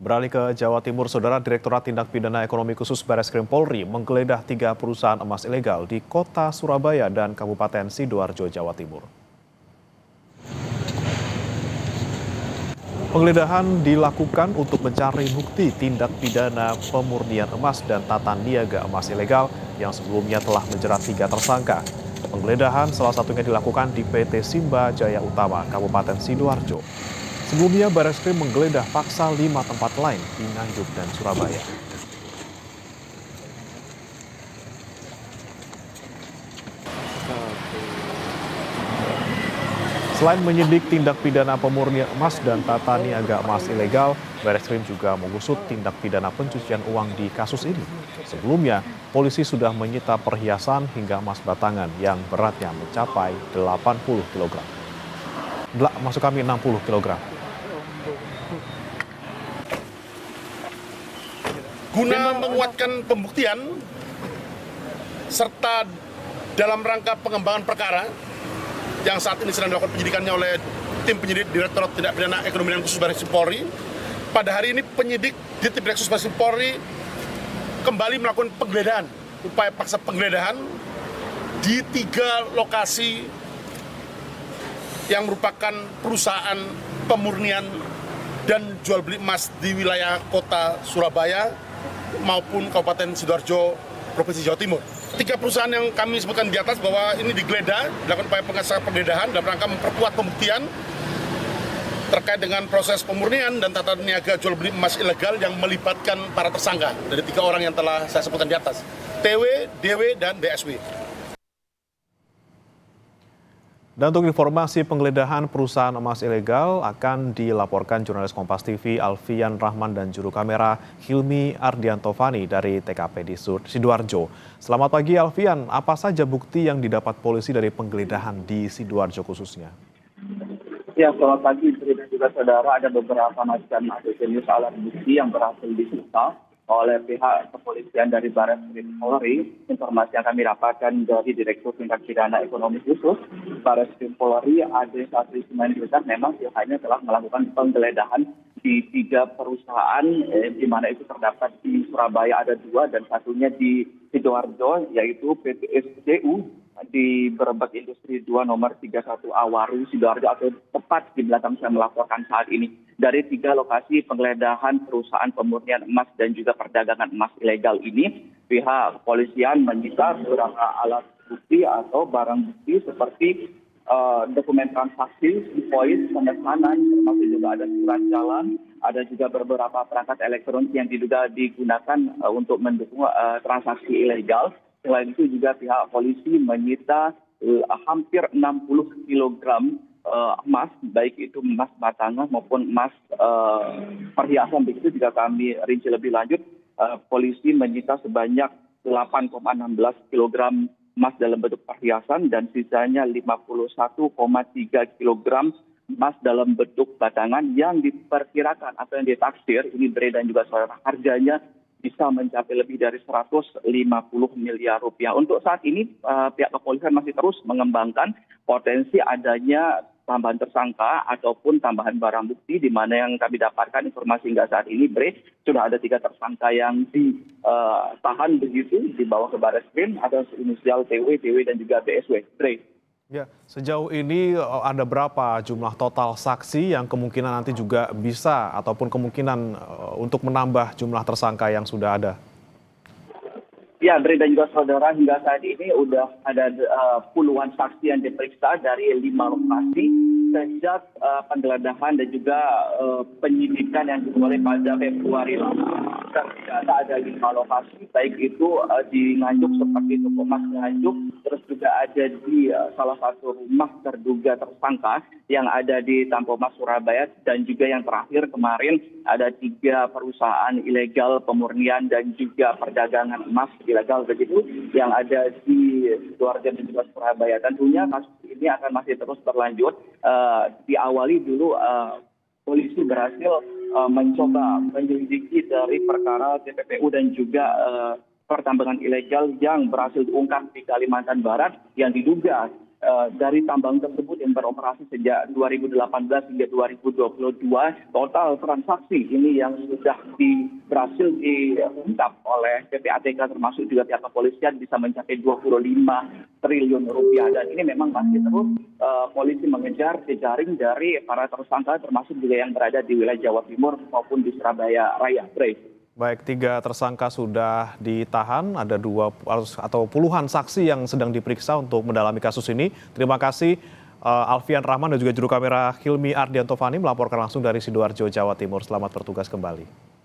Beralih ke Jawa Timur, Saudara, Direktorat Tindak Pidana Ekonomi Khusus Bareskrim Polri menggeledah 3 perusahaan emas ilegal di kota Surabaya dan Kabupaten Sidoarjo, Jawa Timur. Penggeledahan dilakukan untuk mencari bukti tindak pidana pemurnian emas dan tata niaga emas ilegal yang sebelumnya telah menjerat 3 tersangka. Penggeledahan salah satunya dilakukan di PT Simba Jaya Utama, Kabupaten Sidoarjo. Sebelumnya, Bareskrim menggeledah paksa 5 tempat lain di Nganjuk dan Surabaya. Selain menyidik tindak pidana pemurnian emas dan tata niaga emas ilegal, Bareskrim juga mengusut tindak pidana pencucian uang di kasus ini. Sebelumnya, polisi sudah menyita perhiasan hingga emas batangan yang beratnya mencapai 80 kg. Maksud kami 60 kg. Guna menguatkan pembuktian serta dalam rangka pengembangan perkara yang saat ini sedang dilakukan penyidikannya oleh tim penyidik Direktorat Tindak Pidana Ekonomi Khusus Bareskrim Polri, pada hari ini penyidik di tim Direktorat Bareskrim Polri kembali melakukan penggeledahan, upaya paksa penggeledahan di 3 lokasi yang merupakan perusahaan pemurnian dan jual beli emas di wilayah kota Surabaya maupun Kabupaten Sidoarjo, Provinsi Jawa Timur. 3 perusahaan yang kami sebutkan di atas bahwa ini digeledah, dilakukan upaya penggeledahan dalam rangka memperkuat pembuktian terkait dengan proses pemurnian dan tata niaga jual beli emas ilegal yang melibatkan para tersangka dari 3 orang yang telah saya sebutkan di atas, TW, DW, dan BSW. Dan untuk informasi penggeledahan perusahaan emas ilegal akan dilaporkan jurnalis Kompas TV Alfian Rahman dan juru kamera Hilmi Ardiantovani dari TKP di Sidoarjo. Selamat pagi Alfian, apa saja bukti yang didapat polisi dari penggeledahan di Sidoarjo khususnya? Ya, selamat pagi Istri dan juga saudara. Ada beberapa macam jenis alat bukti yang berhasil disita oleh pihak kepolisian dari Bareskrim Polri. Informasi yang kami dapatkan dari Direktur Tindak Pidana Ekonomi Khusus Bareskrim Polri, Ade Satri Simanjuntak, memang pihaknya telah melakukan penggeledahan di 3 perusahaan, di mana itu terdapat di Surabaya ada 2 dan satunya di Sidoarjo, yaitu PT SDU di Brebek Industri 2 nomor 31 Awaru Sidoarjo, atau tepat di belakang saya melaporkan saat ini. Dari 3 lokasi penggeledahan perusahaan pemurnian emas dan juga perdagangan emas ilegal ini, pihak kepolisian menyita beberapa alat bukti atau barang bukti seperti dokumen transaksi, invoice, pemesanan, termasuk juga ada surat jalan, ada juga beberapa perangkat elektronik yang diduga digunakan untuk mendukung transaksi ilegal. Selain itu juga pihak polisi menyita hampir 60 kg emas, baik itu emas batangan maupun emas perhiasan. Begitu jika kami rinci lebih lanjut, polisi menyita sebanyak 8,16 kg emas dalam bentuk perhiasan dan sisanya 51,3 kg emas dalam bentuk batangan yang diperkirakan atau yang ditaksir ini beredar juga saudara, harganya bisa mencapai lebih dari 150 miliar rupiah. Untuk saat ini pihak kepolisian masih terus mengembangkan potensi adanya tambahan tersangka ataupun tambahan barang bukti, di mana yang kami dapatkan informasi hingga saat ini, sudah ada 3 tersangka yang ditahan begitu dibawa ke Bareskrim, ada inisial TW, DW dan juga BSW. Ya, sejauh ini ada berapa jumlah total saksi yang kemungkinan nanti juga bisa ataupun kemungkinan untuk menambah jumlah tersangka yang sudah ada? Ya, Dre dan juga saudara, hingga saat ini sudah ada puluhan saksi yang diperiksa dari 5 lokasi sejak penggeledahan dan juga penyidikan yang dimulai pada Februari lalu. Ternyata ada 5 lokasi, baik itu di Nganjuk seperti toko emas Nganjuk, terus juga ada di salah satu rumah terduga tersangka yang ada di Tampomas Surabaya, dan juga yang terakhir kemarin ada 3 perusahaan ilegal pemurnian dan juga perdagangan emas ilegal begitu yang ada di Sidoarjo dan juga Surabaya. Tentunya kasus ini akan masih terus berlanjut. Diawali dulu polisi berhasil mencoba menyelidiki dari perkara TPPU dan juga pertambangan ilegal yang berhasil diungkap di Kalimantan Barat yang diduga dari tambang tersebut yang beroperasi sejak 2018 hingga 2022, total transaksi ini yang sudah berhasil diungkap oleh PPATK termasuk juga pihak kepolisian bisa mencapai 25 triliun rupiah. Dan ini memang masih terus polisi mengejar jejaring dari para tersangka termasuk juga yang berada di wilayah Jawa Timur maupun di Surabaya Raya. Baik, 3 tersangka sudah ditahan, ada 2 atau puluhan saksi yang sedang diperiksa untuk mendalami kasus ini. Terima kasih Alfian Rahman dan juga juru kamera Hilmi Ardianto Fani melaporkan langsung dari Sidoarjo, Jawa Timur. Selamat bertugas kembali.